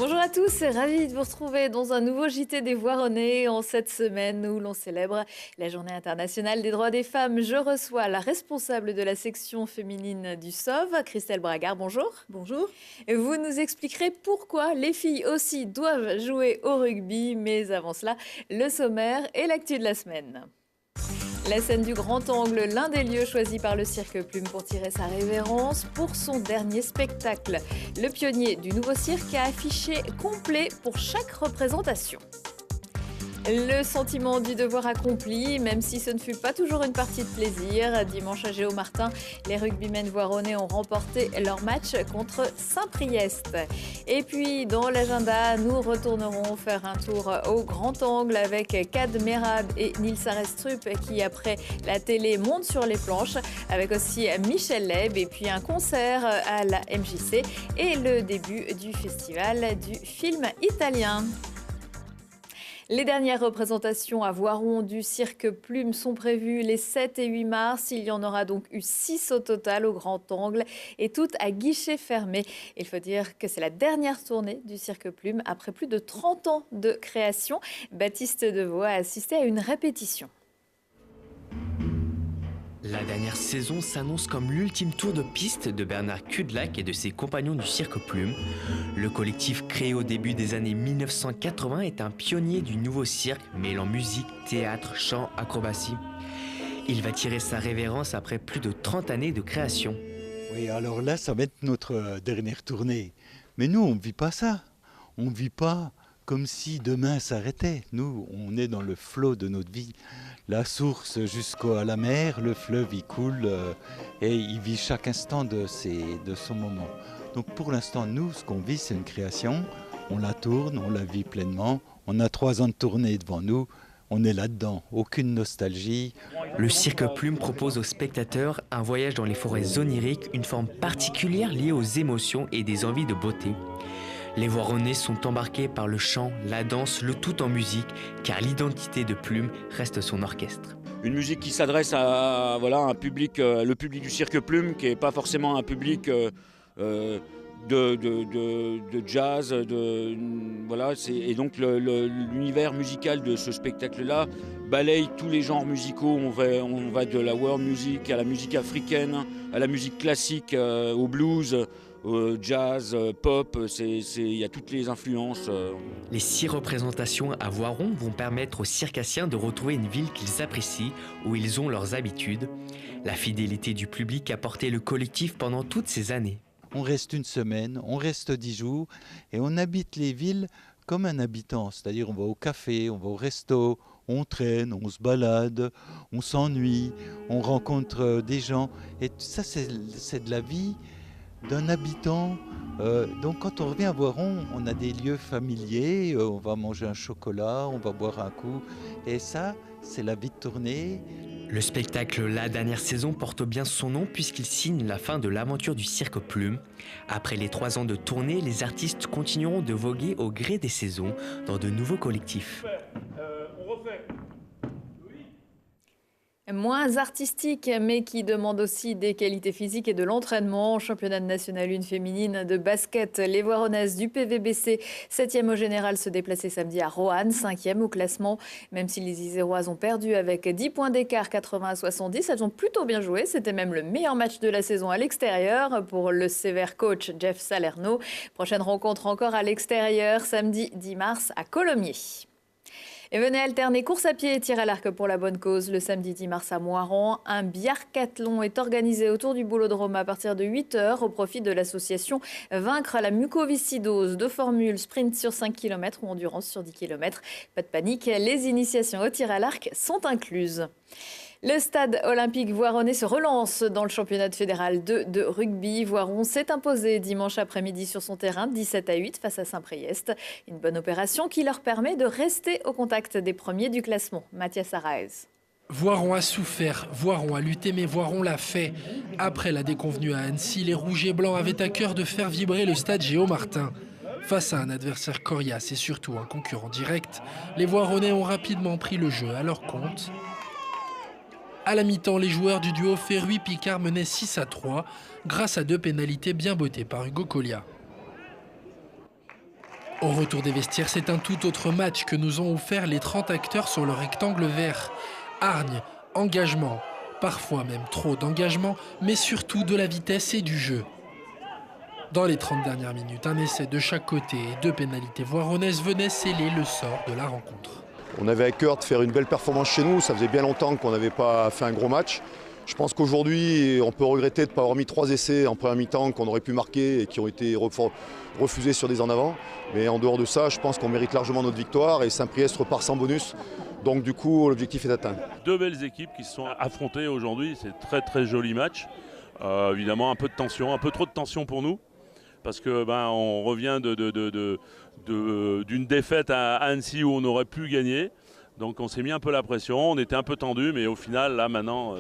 Bonjour à tous, ravi de vous retrouver dans un nouveau JT des Voironnais en cette semaine où l'on célèbre la Journée internationale des droits des femmes. Je reçois la responsable de la section féminine du SOV, Christelle Bragard. Bonjour. Bonjour. Et vous nous expliquerez pourquoi les filles aussi doivent jouer au rugby, mais avant cela, le sommaire et l'actu de la semaine. La scène du Grand Angle, l'un des lieux choisis par le Cirque Plume pour tirer sa révérence pour son dernier spectacle. Le pionnier du nouveau cirque a affiché complet pour chaque représentation. Le sentiment du devoir accompli, même si ce ne fut pas toujours une partie de plaisir. Dimanche à Géomartin, les rugbymen voironnais ont remporté leur match contre Saint-Priest. Et puis, dans l'agenda, nous retournerons faire un tour au Grand Angle avec Kad Merab et Nils Arestrup qui, après la télé, montent sur les planches, avec aussi Michel Leb et puis un concert à la MJC et le début du festival du film italien. Les dernières représentations à Voiron du Cirque Plume sont prévues les 7 et 8 mars. Il y en aura donc eu 6 au total au Grand Angle et toutes à guichet fermé. Il faut dire que c'est la dernière tournée du Cirque Plume après plus de 30 ans de création. Baptiste Deveau a assisté à une répétition. La dernière saison s'annonce comme l'ultime tour de piste de Bernard Kudlak et de ses compagnons du Cirque Plume. Le collectif créé au début des années 1980 est un pionnier du nouveau cirque mêlant musique, théâtre, chant, acrobatie. Il va tirer sa révérence après plus de 30 années de création. Oui, alors là, ça va être notre dernière tournée. Mais nous, on ne vit pas ça. On ne vit pas comme si demain s'arrêtait. Nous, on est dans le flot de notre vie. La source jusqu'à la mer, le fleuve, il coule et il vit chaque instant de son moment. Donc pour l'instant, nous, ce qu'on vit, c'est une création. On la tourne, on la vit pleinement. On a 3 ans de tournée devant nous. On est là-dedans, aucune nostalgie. Le Cirque Plume propose aux spectateurs un voyage dans les forêts oniriques, une forme particulière liée aux émotions et des envies de beauté. Les Voironnais sont embarqués par le chant, la danse, le tout en musique, car l'identité de Plume reste son orchestre. Une musique qui s'adresse à un public, le public du Cirque Plume, qui n'est pas forcément un public de jazz. Et donc l'univers musical de ce spectacle-là balaye tous les genres musicaux. On va de la world music à la musique africaine, à la musique classique, au blues. Jazz, pop, il y a toutes les influences. Les 6 représentations à Voiron vont permettre aux circassiens de retrouver une ville qu'ils apprécient, où ils ont leurs habitudes. La fidélité du public a porté le collectif pendant toutes ces années. On reste une semaine, on reste 10 jours et on habite les villes comme un habitant. C'est-à-dire on va au café, on va au resto, on traîne, on se balade, on s'ennuie, on rencontre des gens. Et ça, c'est de la vie d'un habitant. Donc quand on revient à Voiron, on a des lieux familiers, on va manger un chocolat, on va boire un coup. Et ça, c'est la vie de tournée. Le spectacle La Dernière Saison porte bien son nom puisqu'il signe la fin de l'aventure du Cirque Plume. Après les 3 ans de tournée, les artistes continueront de voguer au gré des saisons dans de nouveaux collectifs. On refait. Moins artistique, mais qui demande aussi des qualités physiques et de l'entraînement. Championnat national 1 féminine de basket, les Voironnaises du PVBC, 7e au général, se déplaçaient samedi à Roanne, 5e au classement. Même si les Iséroises ont perdu avec 10 points d'écart, 80 à 70, elles ont plutôt bien joué. C'était même le meilleur match de la saison à l'extérieur pour le sévère coach Jeff Salerno. Prochaine rencontre encore à l'extérieur, samedi 10 mars à Colomiers. Et venez alterner course à pied et tir à l'arc pour la bonne cause. Le samedi 10 mars à Moiran, un biarcathlon est organisé autour du Boulodrome à partir de 8h au profit de l'association Vaincre la mucoviscidose. 2 formules, sprint sur 5 km ou endurance sur 10 km. Pas de panique, les initiations au tir à l'arc sont incluses. Le stade olympique voironnais se relance dans le championnat fédéral 2 de rugby. Voiron s'est imposé dimanche après-midi sur son terrain 17 à 8 face à Saint-Priest. Une bonne opération qui leur permet de rester au contact des premiers du classement. Mathias Araez. Voiron a souffert, Voiron a lutté, mais Voiron l'a fait. Après la déconvenue à Annecy, les Rouges et Blancs avaient à cœur de faire vibrer le stade Géomartin. Face à un adversaire coriace et surtout un concurrent direct, les Voironnais ont rapidement pris le jeu à leur compte. À la mi-temps, les joueurs du duo Ferruy-Picard menaient 6 à 3 grâce à 2 pénalités bien bottées par Hugo Collia. Au retour des vestiaires, c'est un tout autre match que nous ont offert les 30 acteurs sur le rectangle vert. Hargne, engagement, parfois même trop d'engagement, mais surtout de la vitesse et du jeu. Dans les 30 dernières minutes, un essai de chaque côté et 2 pénalités voironnaises venaient sceller le sort de la rencontre. On avait à cœur de faire une belle performance chez nous, ça faisait bien longtemps qu'on n'avait pas fait un gros match. Je pense qu'aujourd'hui, on peut regretter de ne pas avoir mis 3 essais en première mi-temps qu'on aurait pu marquer et qui ont été refusés sur des en avant. Mais en dehors de ça, je pense qu'on mérite largement notre victoire et Saint-Priest repart sans bonus. Donc du coup, l'objectif est atteint. 2 belles équipes qui se sont affrontées aujourd'hui, c'est très joli match. Évidemment, un peu de tension, un peu trop de tension pour nous. Parce que on revient d'une défaite à Annecy où on aurait pu gagner. Donc on s'est mis un peu la pression, on était un peu tendu, mais au final, là maintenant,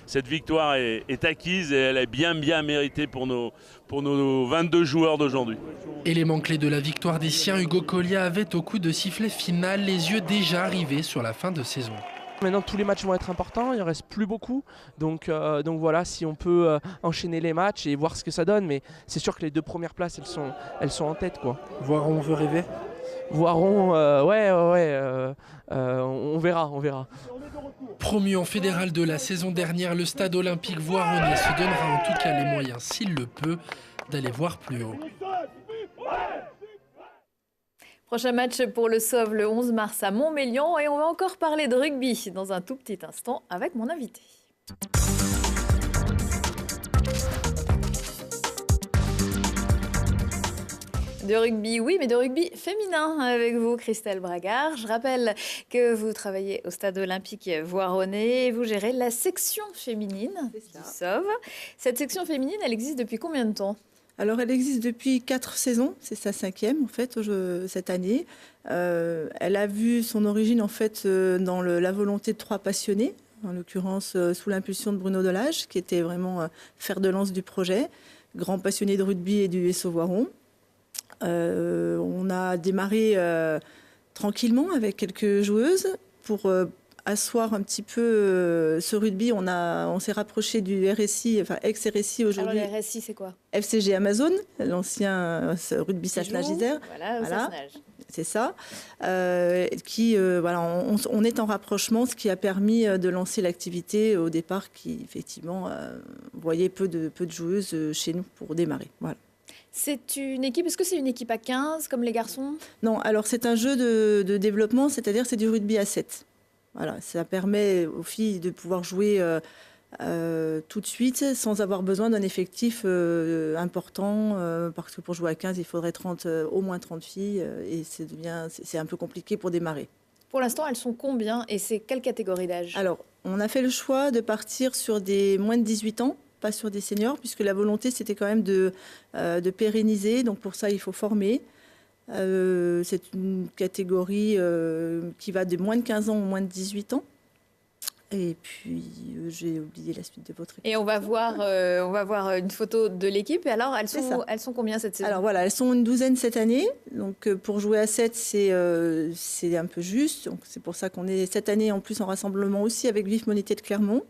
cette victoire est acquise et elle est bien méritée pour nos 22 joueurs d'aujourd'hui. Élément clé de la victoire des siens, Hugo Collier avait au coup de sifflet final les yeux déjà rivés sur la fin de saison. Maintenant tous les matchs vont être importants, il ne reste plus beaucoup, donc voilà, si on peut enchaîner les matchs et voir ce que ça donne, mais c'est sûr que les 2 premières places elles sont en tête, quoi. Voiron veut rêver. Voiron, on verra. Promu en fédéral de la saison dernière, le stade olympique voironnais se donnera en tout cas les moyens, s'il le peut, d'aller voir plus haut. Prochain match pour le SOV le 11 mars à Montmélian et on va encore parler de rugby dans un tout petit instant avec mon invité. De rugby, oui, mais de rugby féminin avec vous, Christelle Bragard. Je rappelle que vous travaillez au stade olympique voironnais et vous gérez la section féminine du SOV. Cette section féminine, elle existe depuis combien de temps ? Alors, elle existe depuis 4 saisons, c'est sa 5e en fait cette année. Elle a vu son origine en fait dans la volonté de 3 passionnés, en l'occurrence sous l'impulsion de Bruno Delage, qui était vraiment fer de lance du projet, grand passionné de rugby et du SO Voiron. On a démarré tranquillement avec quelques joueuses pour asseoir un petit peu ce rugby. On s'est rapproché du RSI, enfin ex-RSI aujourd'hui. Alors le RSI, c'est quoi ? FCG Amazon, l'ancien rugby Sassenage-Isère. Voilà. C'est ça. On est en rapprochement, ce qui a permis de lancer l'activité au départ qui, effectivement, voyait peu de joueuses chez nous pour démarrer. Voilà. C'est une équipe, est-ce que c'est une équipe à 15 comme les garçons ? Non, alors c'est un jeu de développement, c'est-à-dire c'est du rugby à 7. Voilà, ça permet aux filles de pouvoir jouer tout de suite sans avoir besoin d'un effectif important, parce que pour jouer à 15, il faudrait au moins 30 filles et c'est un peu compliqué pour démarrer. Pour l'instant, elles sont combien et c'est quelle catégorie d'âge ? Alors, on a fait le choix de partir sur des moins de 18 ans, pas sur des seniors, puisque la volonté, c'était quand même de pérenniser. Donc, pour ça, il faut former. C'est une catégorie qui va de moins de 15 ans ou moins de 18 ans. Et puis, j'ai oublié la suite de votre réponse. Et on va voir une photo de l'équipe. Et alors, elles sont combien cette saison ? Alors voilà, elles sont une douzaine cette année. Donc, pour jouer à 7, c'est un peu juste. Donc, c'est pour ça qu'on est cette année en plus en rassemblement aussi avec Vif Monité de Clermont.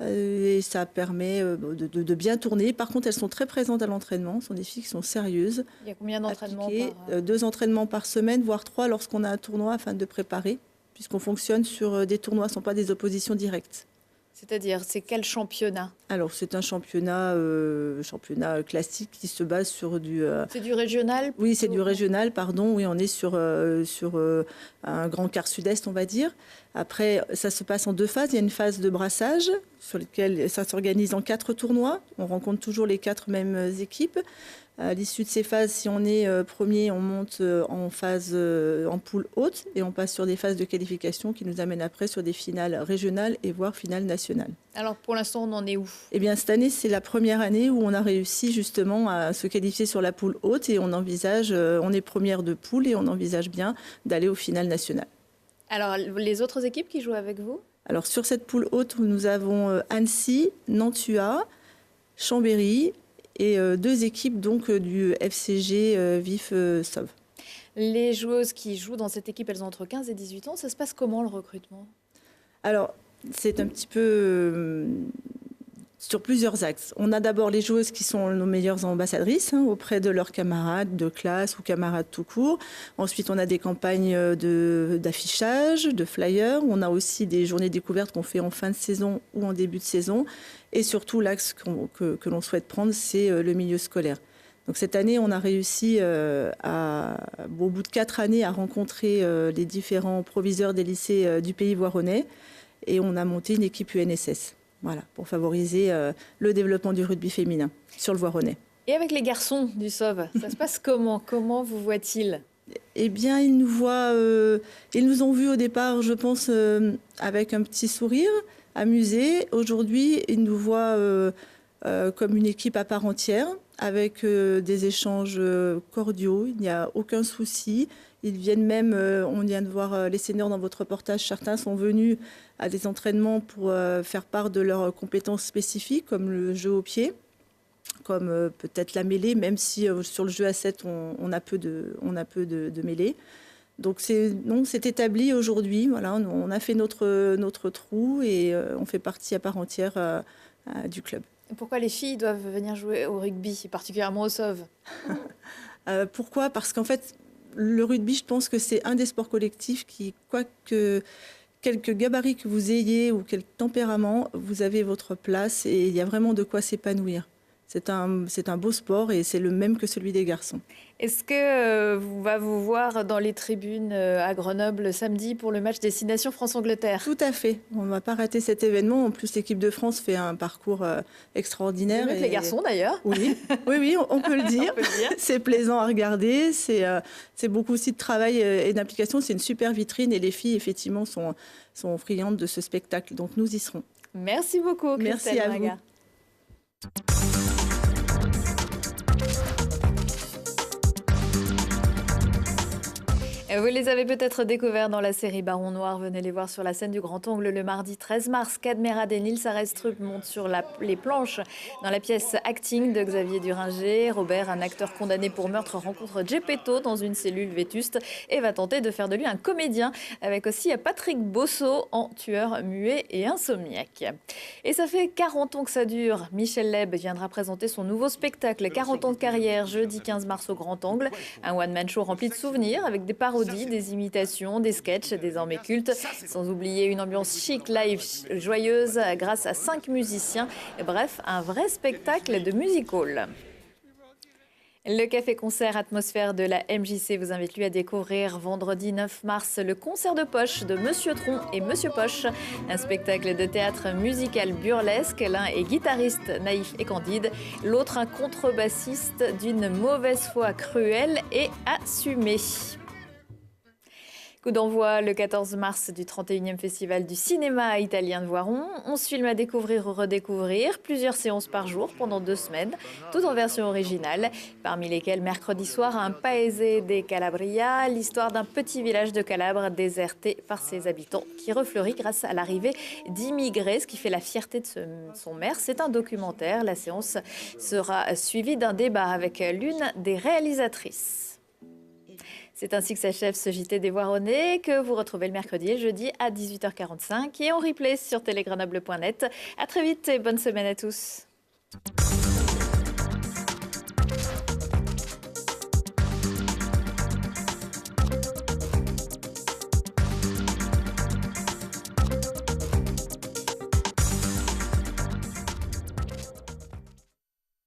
Et ça permet de bien tourner. Par contre, elles sont très présentes à l'entraînement. Ce sont des filles qui sont sérieuses. Il y a combien d'entraînements 2 entraînements par semaine, voire 3 lorsqu'on a un tournoi afin de préparer, puisqu'on fonctionne sur des tournois, ce ne sont pas des oppositions directes. C'est-à-dire, c'est quel championnat ? Alors, c'est un championnat classique qui se base sur du... C'est du régional ? Oui, c'est du régional, pardon. Oui, on est sur un grand quart sud-est, on va dire. Après, ça se passe en 2 phases. Il y a une phase de brassage sur laquelle ça s'organise en 4 tournois. On rencontre toujours les 4 mêmes équipes. À l'issue de ces phases, si on est premier, on monte en phase en poule haute et on passe sur des phases de qualification qui nous amènent après sur des finales régionales et voire finales nationales. Alors pour l'instant, on en est où ? Eh bien, cette année, c'est la première année où on a réussi justement à se qualifier sur la poule haute et on est première de poule et on envisage bien d'aller aux finales nationales. Alors les autres équipes qui jouent avec vous ? Alors sur cette poule haute, nous avons Annecy, Nantua, Chambéry et 2 équipes donc du FCG Vif SOV. Les joueuses qui jouent dans cette équipe, elles ont entre 15 et 18 ans. Ça se passe comment le recrutement ? Alors, c'est un petit peu sur plusieurs axes. On a d'abord les joueuses qui sont nos meilleures ambassadrices auprès de leurs camarades de classe ou camarades tout court. Ensuite, on a des campagnes d'affichage, de flyers. On a aussi des journées découvertes qu'on fait en fin de saison ou en début de saison. Et surtout, l'axe que l'on souhaite prendre, c'est le milieu scolaire. Donc cette année, on a réussi, au bout de 4 années, à rencontrer les différents proviseurs des lycées du pays voironnais. Et on a monté une équipe UNSS. Voilà, pour favoriser le développement du rugby féminin sur le Voironnais. Et avec les garçons du SOV, ça se passe comment? Comment vous voient-ils? Eh bien, ils nous ont vus au départ, je pense, avec un petit sourire, amusés. Aujourd'hui, ils nous voient comme une équipe à part entière, avec des échanges cordiaux. Il n'y a aucun souci. Ils viennent même, on vient de voir les seniors dans votre reportage, certains sont venus à des entraînements pour faire part de leurs compétences spécifiques, comme le jeu au pied, comme peut-être la mêlée, même si sur le jeu à 7, on a peu de mêlée. Donc c'est établi aujourd'hui. Voilà, on a fait notre trou et on fait partie à part entière du club. Pourquoi les filles doivent venir jouer au rugby, particulièrement au SOV? Pourquoi? Parce qu'en fait, le rugby, je pense que c'est un des sports collectifs qui, quoique quelque gabarit que vous ayez ou quel tempérament, vous avez votre place et il y a vraiment de quoi s'épanouir. C'est un beau sport et c'est le même que celui des garçons. Est-ce que on va vous voir dans les tribunes à Grenoble samedi pour le match Destination France-Angleterre? Tout à fait. On ne va pas rater cet événement. En plus, l'équipe de France fait un parcours extraordinaire. Avec les garçons d'ailleurs. Oui, on peut le dire. C'est plaisant à regarder. C'est beaucoup aussi de travail et d'implication. C'est une super vitrine et les filles, effectivement, sont friandes de ce spectacle. Donc, nous y serons. Merci beaucoup, Christelle. Merci à Braga. vous. Vous les avez peut-être découverts dans la série Baron Noir. Venez les voir sur la scène du Grand Angle le mardi 13 mars. Cadmerade et Nils Arestrup montent sur les planches dans la pièce Acting de Xavier Duringer. Robert, un acteur condamné pour meurtre, rencontre Geppetto dans une cellule vétuste et va tenter de faire de lui un comédien, avec aussi Patrick Bosso en tueur muet et insomniaque. Et ça fait 40 ans que ça dure. Michel Leb viendra présenter son nouveau spectacle 40 ans de carrière jeudi 15 mars au Grand Angle. Un one-man show rempli de souvenirs avec des parodies, des imitations, des sketchs désormais cultes, sans oublier une ambiance chic, live, joyeuse grâce à 5 musiciens. Bref, un vrai spectacle de music-hall. Le café-concert Atmosphère de la MJC vous invite lui à découvrir vendredi 9 mars le concert de poche de Monsieur Tron et Monsieur Poche, un spectacle de théâtre musical burlesque. L'un est guitariste naïf et candide, l'autre un contrebassiste d'une mauvaise foi cruelle et assumée. Coup d'envoi le 14 mars du 31e Festival du cinéma italien de Voiron. 11 films à découvrir ou redécouvrir, plusieurs séances par jour pendant 2 semaines, tout en version originale, parmi lesquelles mercredi soir un Paese de Calabria, l'histoire d'un petit village de Calabre déserté par ses habitants qui refleurit grâce à l'arrivée d'immigrés, ce qui fait la fierté de son maire. C'est un documentaire. La séance sera suivie d'un débat avec l'une des réalisatrices. C'est ainsi que s'achève ce JT des Voironnais que vous retrouvez le mercredi et jeudi à 18h45 et en replay sur telegrenoble.net. À très vite et bonne semaine à tous.